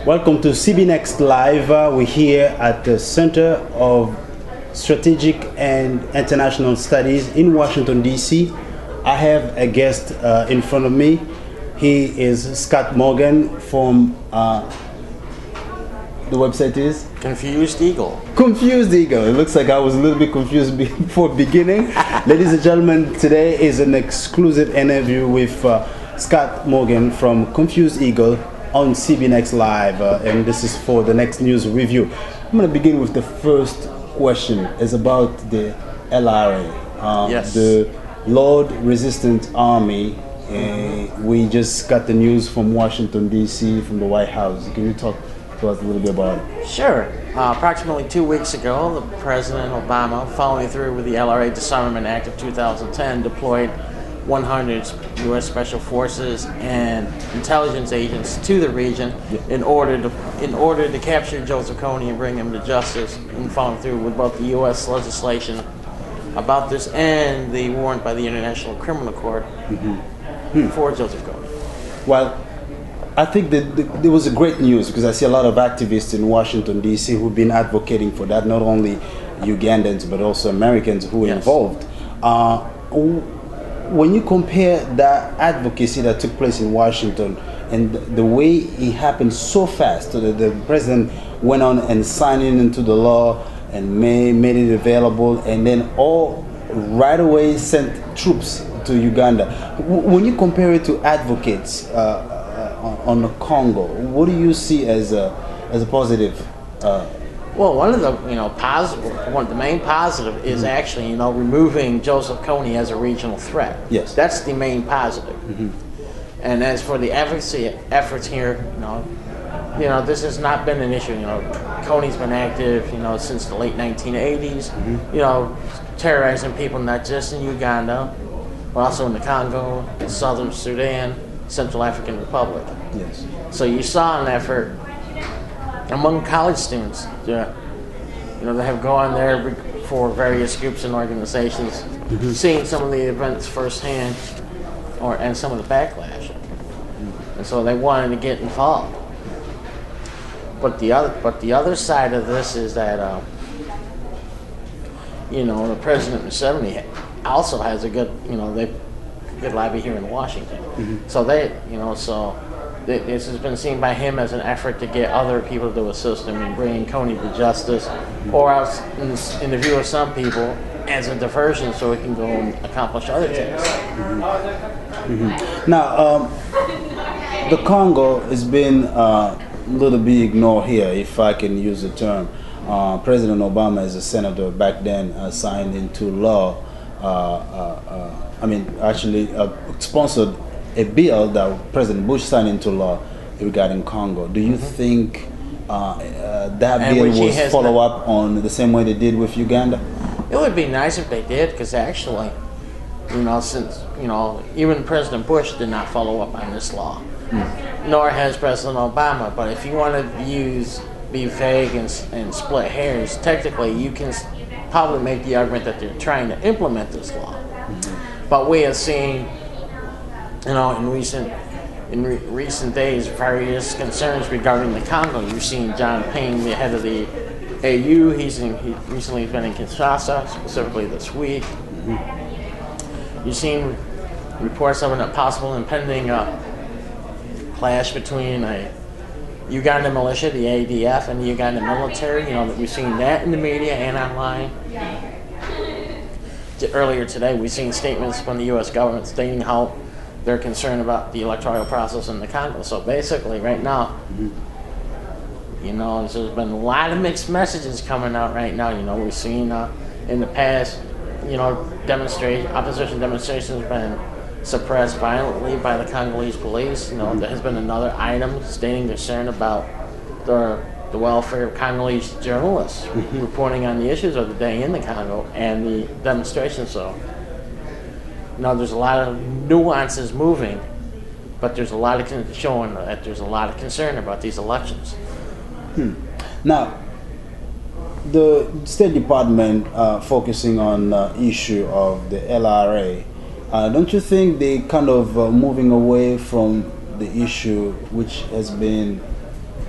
Welcome to CBNEXT Live. We're here at the Center of Strategic and International Studies in Washington, D.C. I have a guest in front of me. He is Scott Morgan from, the website is? Confused Eagle. Confused Eagle. It looks like I was a little bit confused before beginning. Ladies and gentlemen, today is an exclusive interview with Scott Morgan from Confused Eagle on CBNEXT Live, and this is for the next news review. I'm going to begin with the first question. It's about the LRA, Yes. the Lord Resistance Army. We just got the news from Washington, D.C., from the White House. Can you talk to us a little bit about it? Sure. Approximately 2 weeks ago, the President Obama, following through with the LRA Disarmament Act of 2010, deployed 100 U.S. Special Forces and intelligence agents to the region in order to capture Joseph Kony and bring him to justice, and following through with both the U.S. legislation about this and the warrant by the International Criminal Court for Joseph Kony. Well, I think that there was a great news because I see a lot of activists in Washington, D.C. who've been advocating for that, not only Ugandans but also Americans who were involved. When you compare that advocacy that took place in Washington and the way it happened so fast, so that the president went on and signed it into the law and made it available, and then all right away sent troops to Uganda. When you compare it to advocates on the Congo, what do you see as a positive? Well, one of the the main positive is actually removing Joseph Kony as a regional threat. Yes, that's the main positive. And as for the advocacy efforts here, this has not been an issue. Kony's been active, since the late 1980s. Terrorizing people not just in Uganda, but also in the Congo, Southern Sudan, Central African Republic. Yes. So you saw an effort among college students, they have gone there for various groups and organizations, seeing some of the events firsthand, and some of the backlash, and so they wanted to get involved. But the other side of this is that the President Museveni also has a good good lobby here in Washington. So this has been seen by him as an effort to get other people to assist him in bringing Kony to justice, or else, in the view of some people, as a diversion so he can go and accomplish other things. Now, the Congo has been a little bit ignored here, if I can use the term. President Obama, as a senator back then, signed into law, sponsored a bill that President Bush signed into law regarding Congo. Do you think that bill will follow up on the same way they did with Uganda? It would be nice if they did, because actually, since even President Bush did not follow up on this law, nor has President Obama. But if you want to be vague and split hairs, technically you can probably make the argument that they're trying to implement this law. But we have seen, in recent days, various concerns regarding the Congo. You've seen John Payne, the head of the AU. He recently been in Kinshasa, specifically this week. You've seen reports of a possible impending clash between a Uganda militia, the ADF, and the Uganda military. We've seen that in the media and online. Earlier today, we've seen statements from the U.S. government stating how they're concerned about the electoral process in the Congo. So basically, right now, there's been a lot of mixed messages coming out right now. We've seen in the past, opposition demonstrations have been suppressed violently by the Congolese police. There has been another item stating concern about the welfare of Congolese journalists reporting on the issues of the day in the Congo and the demonstrations. So, there's a lot of nuances moving, but there's a lot of showing that there's a lot of concern about these elections. Now, the State Department focusing on the issue of the LRA, don't you think they kind of moving away from the issue which has been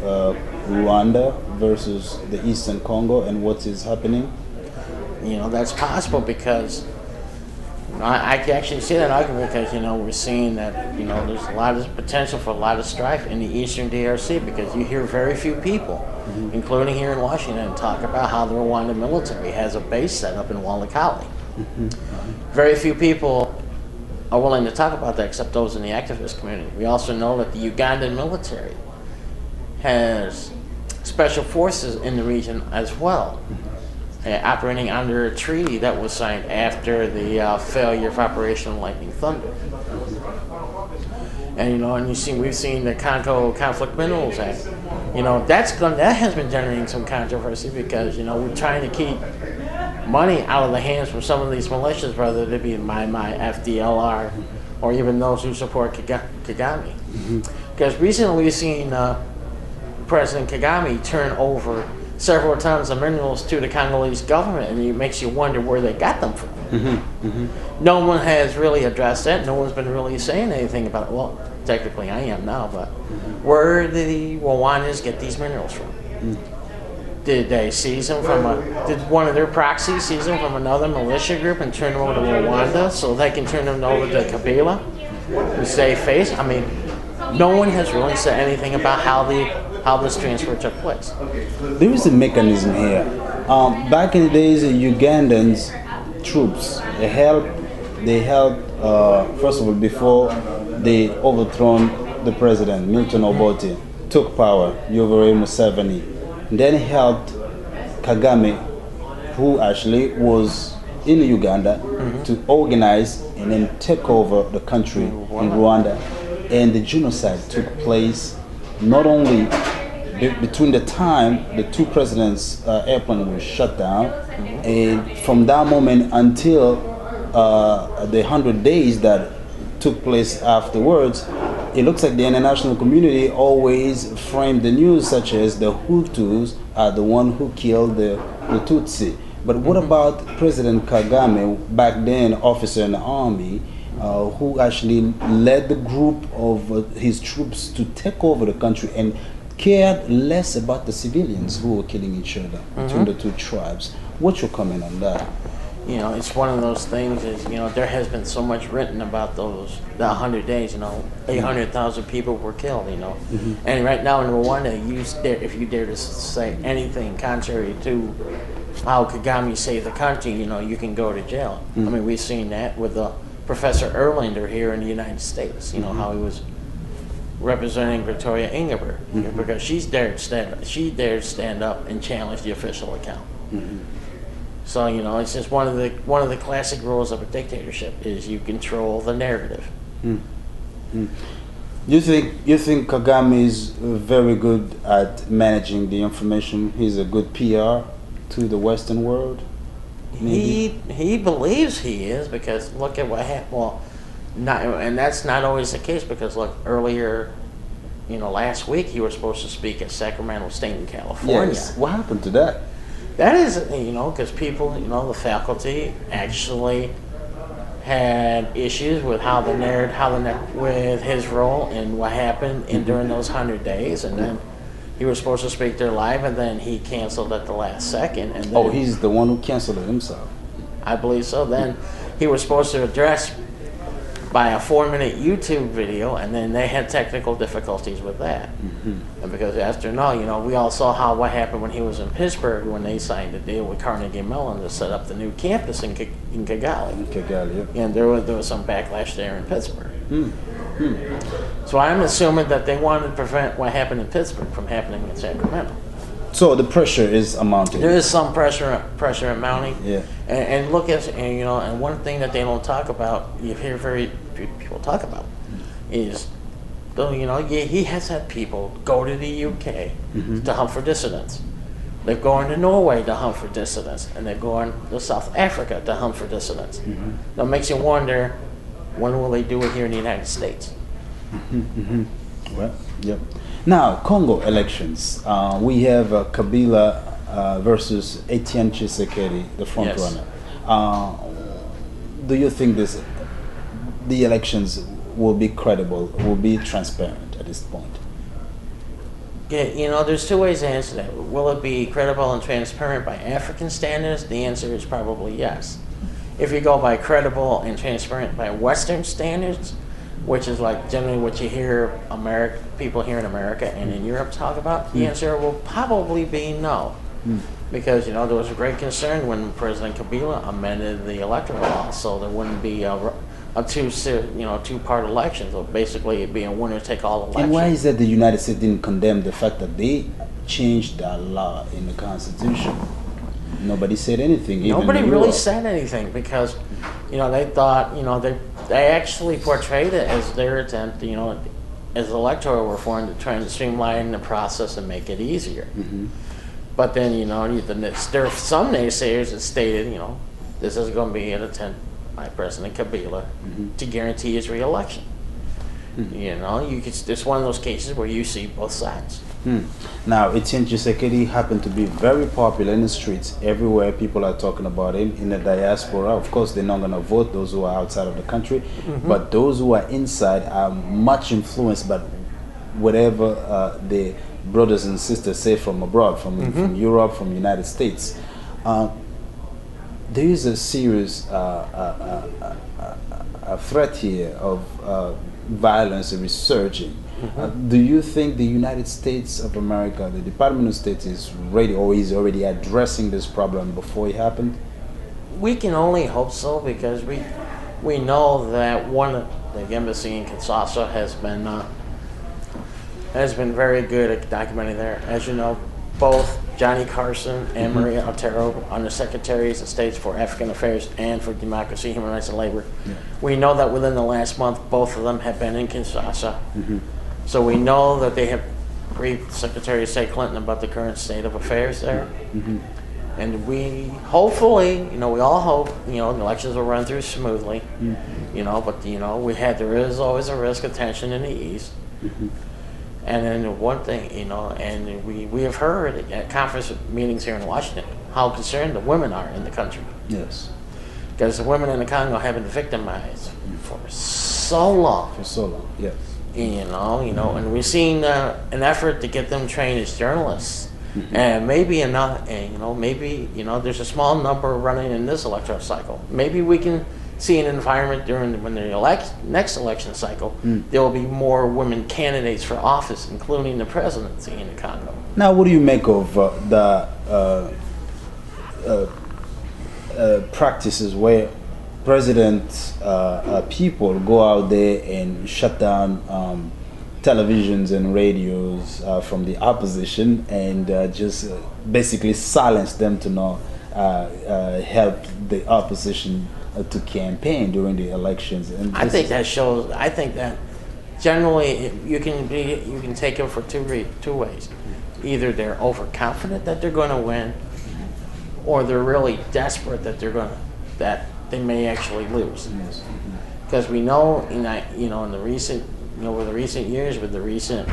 Rwanda versus the Eastern Congo and what is happening? That's possible because I can actually see that argument because, we're seeing that, there's a lot of potential for a lot of strife in the Eastern DRC because you hear very few people, including here in Washington, talk about how the Rwanda military has a base set up in Walikale. Very few people are willing to talk about that except those in the activist community. We also know that the Ugandan military has special forces in the region as well, operating under a treaty that was signed after the failure of Operation Lightning Thunder. And we've seen the Congo Conflict Minerals Act. That has been generating some controversy because we're trying to keep money out of the hands from some of these militias, whether it be my FDLR, or even those who support Kagame. Because recently we've seen President Kagame turn over several tons of minerals to the Congolese government, and it makes you wonder where they got them from. No one has really addressed that. No one's been really saying anything about it. Well, technically I am now, but where did the Rwandans get these minerals from? Did they seize them did one of their proxies seize them from another militia group and turn them over to Rwanda so they can turn them over to Kabila to save face? I mean, no one has really said anything about how this transfer took place. There is a mechanism here. Back in the days, the Ugandans troops they helped first of all, before they overthrown the president Milton Obote, took power, Yoweri Museveni, then helped Kagame, who actually was in Uganda, to organize and then take over the country in Rwanda. And the genocide took place not only between the time the two presidents' airplane was shut down, and from that moment until the 100 days that took place afterwards, it looks like the international community always framed the news such as the Hutus are the one who killed the Tutsi. But what about President Kagame, back then officer in the army, who actually led the group of his troops to take over the country and cared less about the civilians who were killing each other between the two tribes? What's your comment on that? It's one of those things there has been so much written about the 100 days, 800,000 people were killed, And right now in Rwanda, if you dare to say anything contrary to how Kagame saved the country, you can go to jail. I mean, we've seen that with Professor Erlander here in the United States, how he was representing Victoria Ingabire, because she dared stand up and challenge the official account. So it's just one of the classic rules of a dictatorship is you control the narrative. You think Kagame is very good at managing the information? He's a good PR to the Western world? Maybe? He believes he is, because look at what happened. Well, and that's not always the case, because look, earlier, last week he was supposed to speak at Sacramento State in California. Yes. What happened to that? That is, because people, the faculty actually had issues with with his role and what happened during those 100 days, and then he was supposed to speak there live, and then he canceled at the last second. And then, he's the one who canceled it himself. I believe so. Then he was supposed to address by a 4-minute YouTube video, and then they had technical difficulties with that. And because we all saw what happened when he was in Pittsburgh when they signed a deal with Carnegie Mellon to set up the new campus in Kigali. And there was some backlash there in Pittsburgh. So I'm assuming that they wanted to prevent what happened in Pittsburgh from happening in Sacramento. So the pressure is amounting. There is some pressure mounting. Yeah. And look at and one thing that they don't talk about, you hear very few people talk about, is he has had people go to the UK to hunt for dissidents. They've gone to Norway to hunt for dissidents, and they've gone to South Africa to hunt for dissidents. That makes you wonder, when will they do it here in the United States? Well, yep. Now, Congo elections. We have Kabila versus Etienne Tshisekedi, the front runner. Do you think the elections will be credible, will be transparent at this point? You know, there's two ways to answer that. Will it be credible and transparent by African standards? The answer is probably yes. If you go by credible and transparent by Western standards, which is like generally what you hear people here in America and in Europe talk about, the answer will probably be no. Because, you know, there was a great concern when President Kabila amended the electoral law, so there wouldn't be a two-part election. So basically, it'd be a winner-take-all election. And why is that the United States didn't condemn the fact that they changed that law in the Constitution? Nobody said anything. Nobody really said anything because, you know, they thought, you know, they actually portrayed it as their attempt, you know, as electoral reform to try and streamline the process and make it easier. But then, you know, there are some naysayers that stated, you know, this is going to be an attempt by President Kabila to guarantee his re-election. You know, it's one of those cases where you see both sides. Now, Etienne Tshisekedi happened to be very popular in the streets everywhere. People are talking about him in the diaspora. Of course, they're not going to vote, those who are outside of the country. But those who are inside are much influenced by whatever the brothers and sisters say from abroad, from Europe, from the United States. There is a serious threat here of violence resurging. Do you think the United States of America, the Department of State, is ready or is already addressing this problem before it happened? We can only hope so because we know that the embassy in Kinshasa has been very good at documenting there. As you know, both Johnny Carson and Maria Otero, Undersecretaries of State for African Affairs and for Democracy, Human Rights, and Labor. We know that within the last month, both of them have been in Kinshasa. So we know that they have briefed Secretary of State Clinton about the current state of affairs there. And we hopefully, you know, we all hope, you know, the elections will run through smoothly. You know, but, you know, there is always a risk of tension in the East. And then one thing, you know, and we have heard at conference meetings here in Washington how concerned the women are in the country. Yes. Because the women in the Congo have been victimized for so long. For so long, yes. You know, and we've seen an effort to get them trained as journalists. And maybe enough, and, you know, maybe, you know, there's a small number running in this electoral cycle. Maybe we can see an environment when the next election cycle, there will be more women candidates for office, including the presidency in the Congo. Now, what do you make of the practices where president people go out there and shut down televisions and radios from the opposition and just basically silence them to not help the opposition to campaign during the elections? And I think that generally you can take it for two ways. Either they're overconfident that they're going to win, or they're really desperate that they may actually lose. Because we know in the recent years with the recent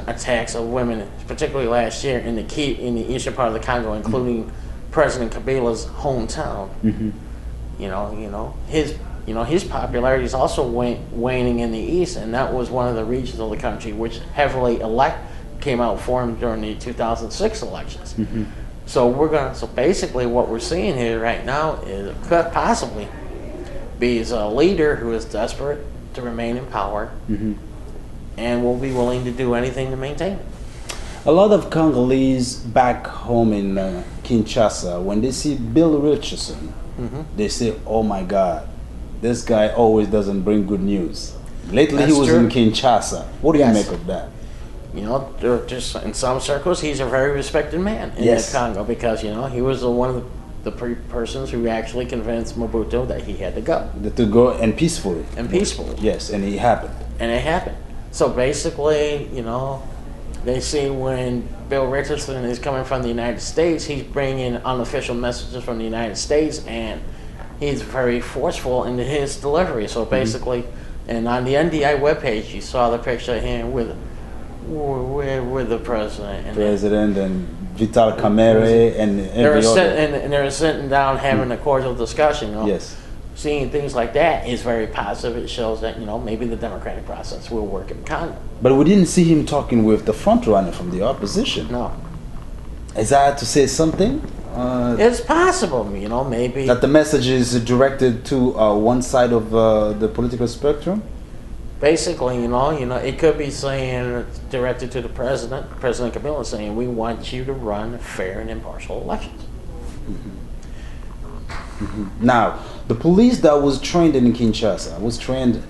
attacks of women, particularly last year in the eastern part of the Congo, including President Kabila's hometown. His popularity is also waning in the east, and that was one of the regions of the country which heavily came out for him during the 2006 elections. So basically what we're seeing here right now is could possibly be a leader who is desperate to remain in power and will be willing to do anything to maintain it. A lot of Congolese back home in Kinshasa, when they see Bill Richardson, they say, "Oh my God, this guy always doesn't bring good news." Lately, he was in Kinshasa. What do you make of that? You know, just in some circles, he's a very respected man in the Congo because, you know, he was one of the persons who actually convinced Mobutu that he had to go. To go and peacefully. Yes, and it happened. So basically, you know, they see when Bill Richardson is coming from the United States, he's bringing unofficial messages from the United States, and he's very forceful in his delivery. So basically, and on the NDI webpage, you saw the picture of him with the president. And Vital Kamerhe and they were sitting down having a cordial discussion. You know? Yes. seeing things like that is very positive. It shows that, maybe the democratic process will work in Congo. But we didn't see him talking with the front runner from the opposition. No. Is that to say something? It's possible, maybe. That the message is directed to one side of the political spectrum? Basically, it could be saying, directed to the president, President Kabila, saying, we want you to run fair and impartial elections. Now, the police that was trained in Kinshasa was trained,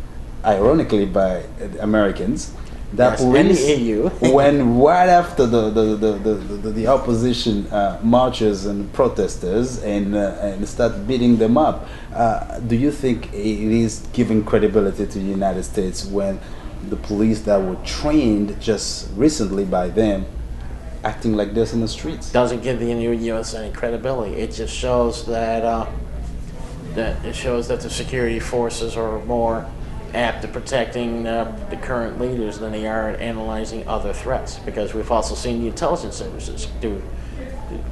ironically, by Americans. That Yes, police, and the EU. when right after the opposition marchers and protesters and start beating them up, do you think it is giving credibility to the United States when the police that were trained just recently by them acting like this in the streets? Doesn't give the U.S. any credibility. It just shows that the security forces are more apt to protecting the current leaders than they are at analyzing other threats. Because we've also seen the intelligence services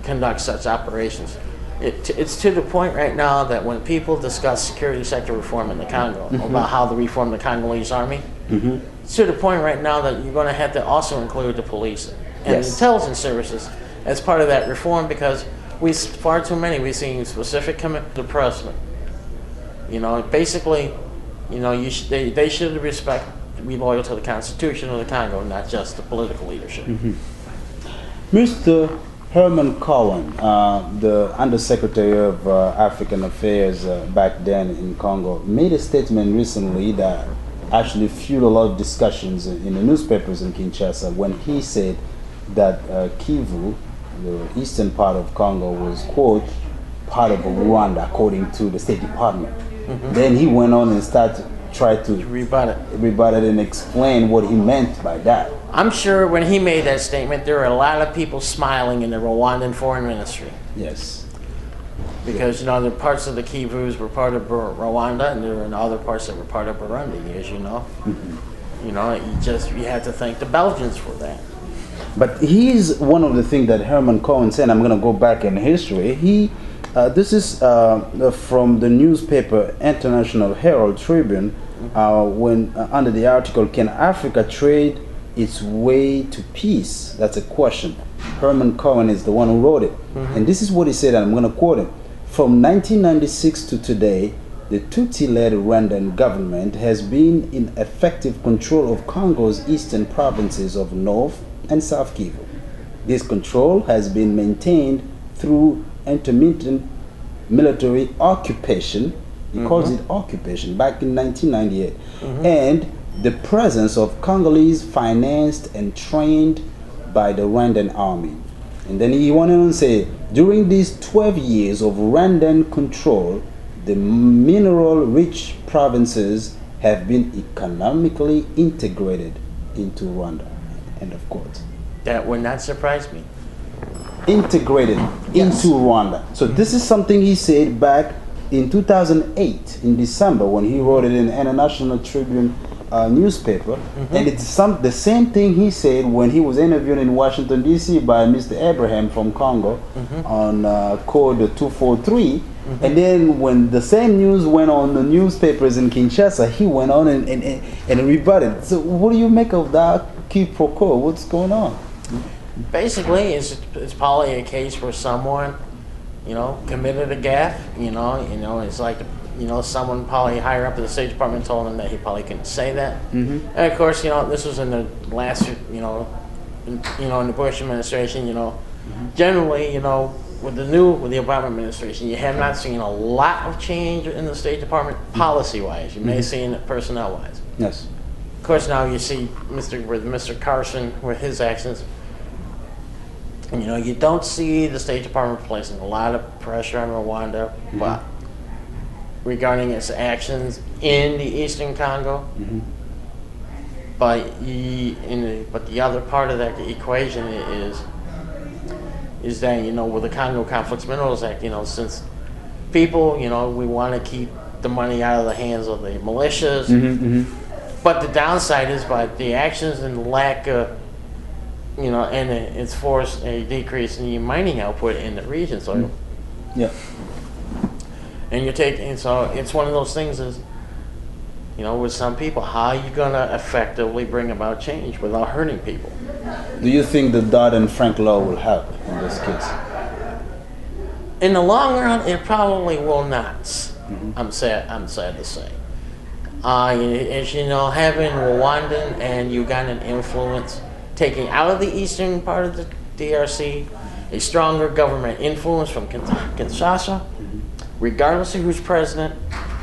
conduct such operations. It's to the point right now that when people discuss security sector reform in the Congo, about how to reform the Congolese army, it's to the point right now that you're going to have to also include the police and the intelligence services as part of that reform, because we've seen specific commitment to the president. Basically, they should be loyal to the Constitution of the Congo, not just the political leadership. Mr. Herman Cohen, the Undersecretary of African Affairs back then in Congo, made a statement recently that actually fueled a lot of discussions in the newspapers in Kinshasa when he said that Kivu, the eastern part of Congo, was, quote, part of Rwanda, according to the State Department. Then he went on and tried to rebut it and explain what he meant by that. I'm sure when he made that statement, there were a lot of people smiling in the Rwandan Foreign Ministry. Yes. Because, the parts of the Kivus were part of Rwanda, and there were other parts that were part of Burundi, as you know. You had to thank the Belgians for that. But he's one of the things that Herman Cohen said. I'm going to go back in history. This is from the newspaper International Herald Tribune, when under the article, "Can Africa trade its way to peace?" That's a question. Herman Cohen is the one who wrote it. And this is what he said, and I'm going to quote him. "From 1996 to today, the Tutsi-led Rwandan government has been in effective control of Congo's eastern provinces of North and South Kivu. This control has been maintained through intermittent military occupation," he calls it occupation, back in 1998, "and the presence of Congolese financed and trained by the Rwandan army." And then he went on to say, "During these 12 years of Rwandan control, the mineral-rich provinces have been economically integrated into Rwanda." End of quote. That would not surprise me. Integrated into Rwanda. So this is something he said back in 2008 in December when he wrote it in the International Tribune newspaper, and it's the same thing he said when he was interviewed in Washington D.C. by Mr. Abraham from Congo on code 243. And then when the same news went on the newspapers in Kinshasa, he went on and rebutted. So what do you make of that quid pro quo? What's going on? Basically, it's probably a case where someone, committed a gaffe. It's like, someone probably higher up in the State Department told him that he probably couldn't say that. And of course, this was in the last, in the Bush administration. Generally, with the Obama administration, you have not seen a lot of change in the State Department policy-wise. You may have seen it personnel-wise. Yes. Of course, now you see Mr. Carson with his actions. You don't see the State Department placing a lot of pressure on Rwanda, but regarding its actions in the Eastern Congo. But the other part of that equation is that with the Congo Conflicts Minerals Act, since people, we want to keep the money out of the hands of the militias. But the downside is by the actions and the lack of and it's forced a decrease in the mining output in the region. So, And you're taking, so it's one of those things is, you know, with some people, how are you going to effectively bring about change without hurting people? Do you think the Dodd-Frank law will help in this case? In the long run, it probably will not. I'm sad to say. As you know, having Rwandan and Ugandan influence taking out of the eastern part of the DRC, a stronger government influence from Kinshasa, regardless of who's president,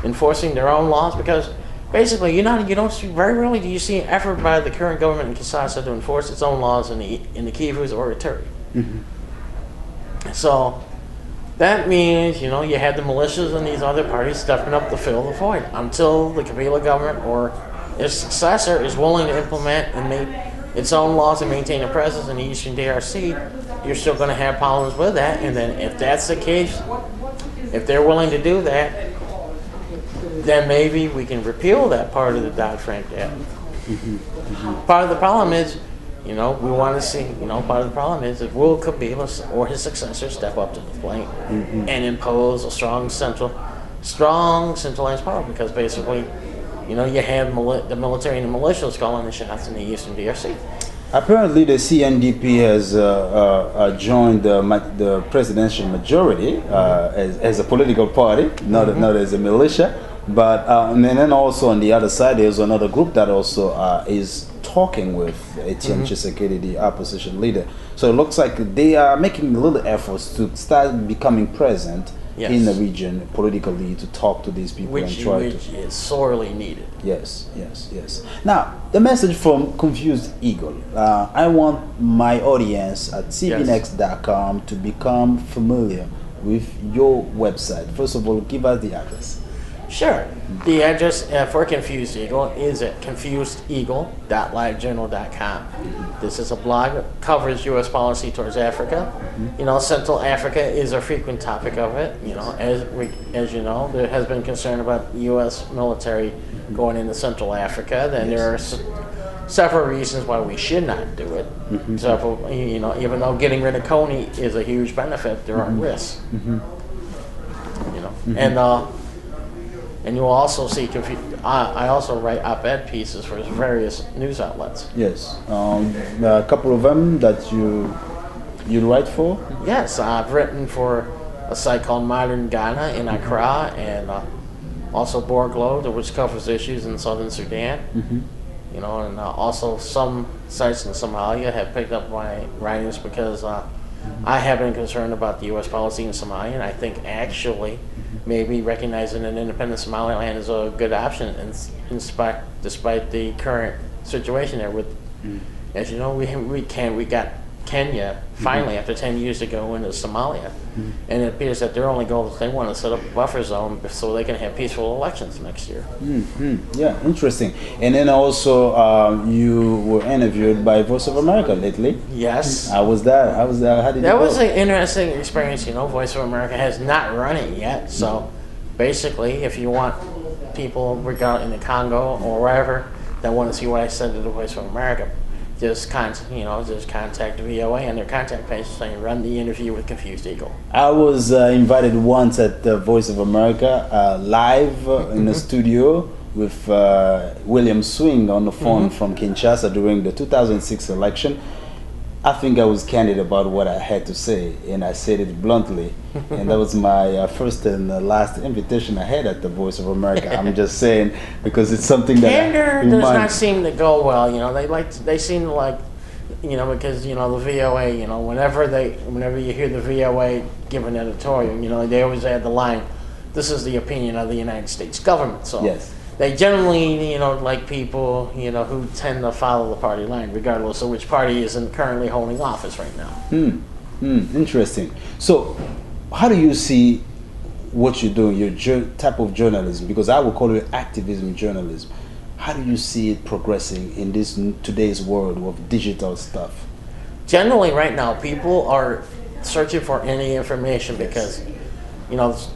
enforcing their own laws, because basically, you don't see, very rarely do you see an effort by the current government in Kinshasa to enforce its own laws in the Kivus or Ituri. So that means, you know, you had the militias and these other parties stepping up to fill the void until the Kabila government or its successor is willing to implement and make its own laws and maintain a presence in the eastern DRC. You're still going to have problems with that, and then if that's the case, if they're willing to do that, then maybe we can repeal that part of the Dodd-Frank Act. Part of the problem is, you know, we want to see, you know, part of the problem is if will Kabila or his successor step up to the plate and impose a strong centralized power, because basically, you know, you have the military and the militias calling the shots in the eastern DRC. Apparently, the CNDP has joined the presidential majority as a political party, not as a militia. But and then also on the other side, there's another group that also is talking with Etienne Tshisekedi, the opposition leader. So it looks like they are making little efforts to start becoming present in the region politically to talk to these people which is sorely needed. Yes. Now, the message from Confused Eagle. I want my audience at CBNEXT.com to become familiar with your website. First of all, give us the address. Sure. The address for Confused Eagle is at confusedeagle.livejournal.com. This is a blog that covers U.S. policy towards Africa. You know, Central Africa is a frequent topic of it. You know, as you know, there has been concern about U.S. military going into Central Africa. Then there are several reasons why we should not do it. Several, you know, even though getting rid of Coney is a huge benefit, there are risks. You know, and you'll also see, I also write op-ed pieces for various news outlets. Yes. A couple of them that you write for? Yes, I've written for a site called Modern Ghana in Accra, and also Borglo, which covers issues in southern Sudan. You know, and also some sites in Somalia have picked up my writings because I have been concerned about the U.S. policy in Somalia, and I think actually maybe recognizing an independent Somaliland is a good option, despite the current situation there. With, as you know, we got Kenya finally after 10 years to go into Somalia, and it appears that their only goal is they want to set up a buffer zone so they can have peaceful elections next year. Yeah, interesting. And then also you were interviewed by Voice of America lately. Yes. How was that? How did that it go? was an interesting experience. You know, Voice of America has not run it yet, so basically, if you want people in the Congo or wherever that want to see what I said to the Voice of America, just contact the VOA and their contact page saying run the interview with Confused Eagle. I was invited once at the Voice of America live in the studio with William Swing on the phone from Kinshasa during the 2006 election. I think I was candid about what I had to say, and I said it bluntly. And that was my first and last invitation I had at the Voice of America. I'm just saying, because it's something that candor does not seem to go well. You know, they seem to like, you know, because you know the VOA. You know, whenever you hear the VOA give an editorial, you know, they always add the line, "This is the opinion of the United States government." So yes. They generally, you know, like people, you know, who tend to follow the party line, regardless of which party isn't currently holding office right now. Interesting. So, how do you see what you're doing, your type of journalism? Because I would call it activism journalism. How do you see it progressing in this today's world of digital stuff? Generally, right now, people are searching for any information because. Because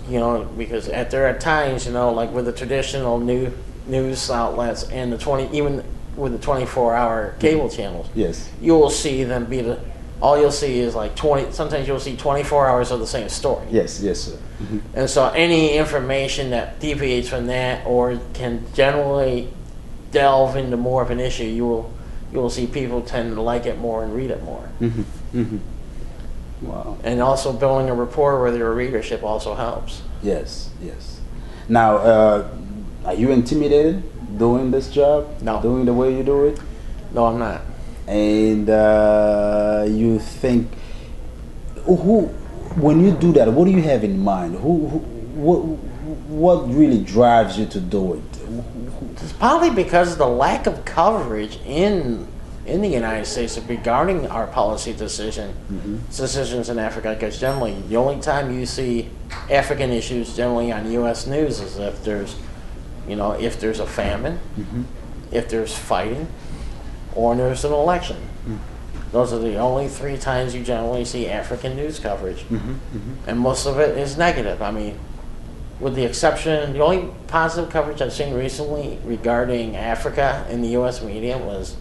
there are times, you know, like with the traditional news outlets and even with the 24-hour cable channels, yes, you will see them be all you'll see is like 20. Sometimes you'll see 24 hours of the same story. Yes, yes, sir. And so any information that deviates from that or can generally delve into more of an issue, you will see people tend to like it more and read it more. Wow. And also building a rapport with your readership also helps. Yes, yes. Now, are you intimidated doing this job? No. Doing the way you do it? No, I'm not. And you think, when you do that, what do you have in mind? What really drives you to do it? It's probably because of the lack of coverage in the United States regarding our policy decisions in Africa. Because generally, the only time you see African issues generally on U.S. news is if there's a famine, if there's fighting, or there's an election. Those are the only 3 times you generally see African news coverage. And most of it is negative. I mean, with the exception, the only positive coverage I've seen recently regarding Africa in the U.S. media was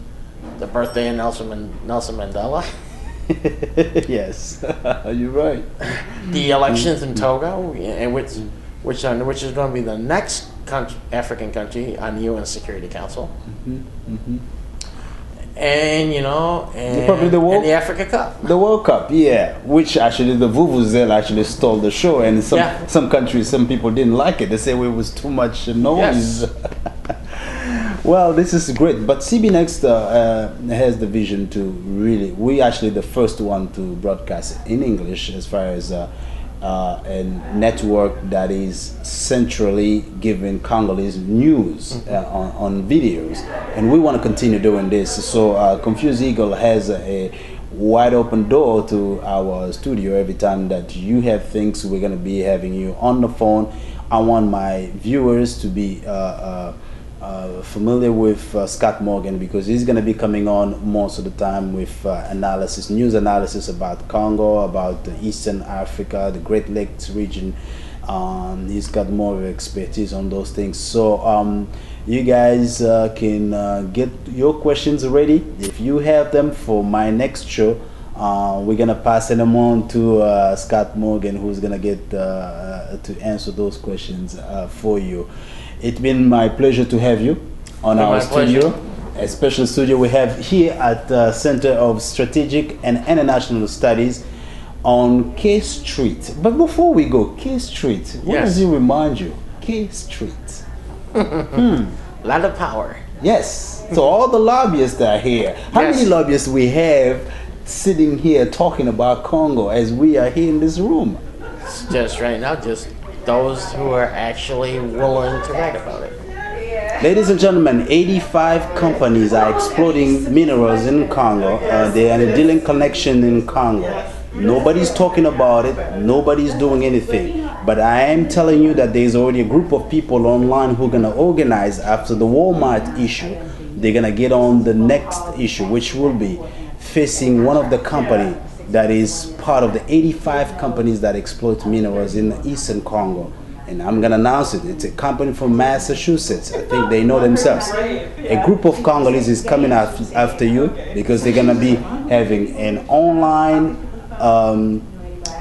the birthday of Nelson Mandela. Yes, you're right. The elections in Togo, and which is going to be the next African country on the UN Security Council. And probably and the Africa Cup. The World Cup, yeah. Which actually the Vuvuzela actually stole the show, and some countries, some people didn't like it. They say it was too much noise. Yes. Well, this is great, but CBNEXT has the vision to really. We actually the first one to broadcast in English as far as a network that is centrally giving Congolese news on videos, and we want to continue doing this. So Confused Eagle has a wide open door to our studio. Every time that you have things, we're going to be having you on the phone. I want my viewers to be familiar with Scott Morgan, because he's going to be coming on most of the time with news analysis about Congo, about Eastern Africa, the Great Lakes region. He's got more expertise on those things. So you guys can get your questions ready. If you have them for my next show, we're going to pass them on to Scott Morgan, who's going to get to answer those questions for you. It's been my pleasure to have you on our studio, a special studio we have here at the Center of Strategic and International Studies on K Street. But before we go, K Street, what does it remind you? K Street. Lot of power. Yes. So all the lobbyists that are here. How many lobbyists we have sitting here talking about Congo as we are here in this room? Just right now, just those who are actually willing to write about it. Ladies and gentlemen, 85 companies are exploiting minerals in Congo. They are dealing connection in Congo. Nobody's talking about it. Nobody's doing anything. But I am telling you that there's already a group of people online who are going to organize after the Walmart issue. They're going to get on the next issue, which will be facing one of the companies that is part of the 85 companies that exploit minerals in Eastern Congo. And I'm going to announce it. It's a company from Massachusetts. I think they know themselves. A group of Congolese is coming after you because they're going to be having an online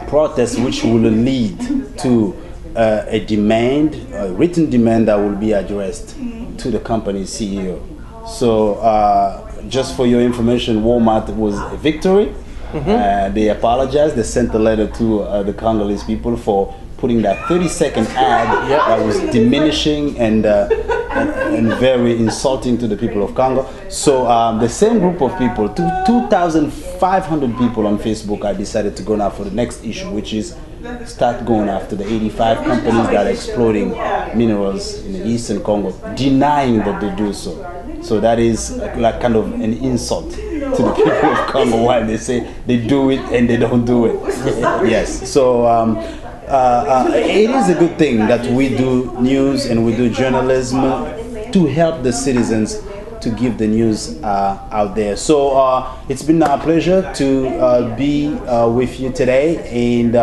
protest which will lead to a demand, a written demand that will be addressed to the company's CEO. So just for your information, Walmart was a victory. They apologized. They sent a letter to the Congolese people for putting that 30-second ad that was diminishing and very insulting to the people of Congo. So the same group of people, 2,500 people on Facebook, I decided to go now for the next issue, which is start going after the 85 companies that are exploiting minerals in the Eastern Congo, denying that they do so. So that is like kind of an insult to the people of Congo while they say they do it and they don't do it. Yes. So it is a good thing that we do news and we do journalism to help the citizens to give the news out there. So it's been our pleasure to be with you today, and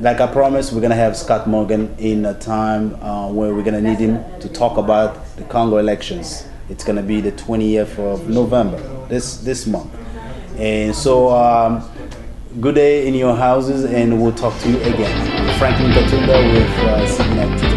like I promised, we're gonna have Scott Morgan in a time where we're gonna need him to talk about the Congo elections. It's gonna be the 20th of November this month, And so, good day in your houses, and we'll talk to you again. Franklin Katunda with CBNEXT.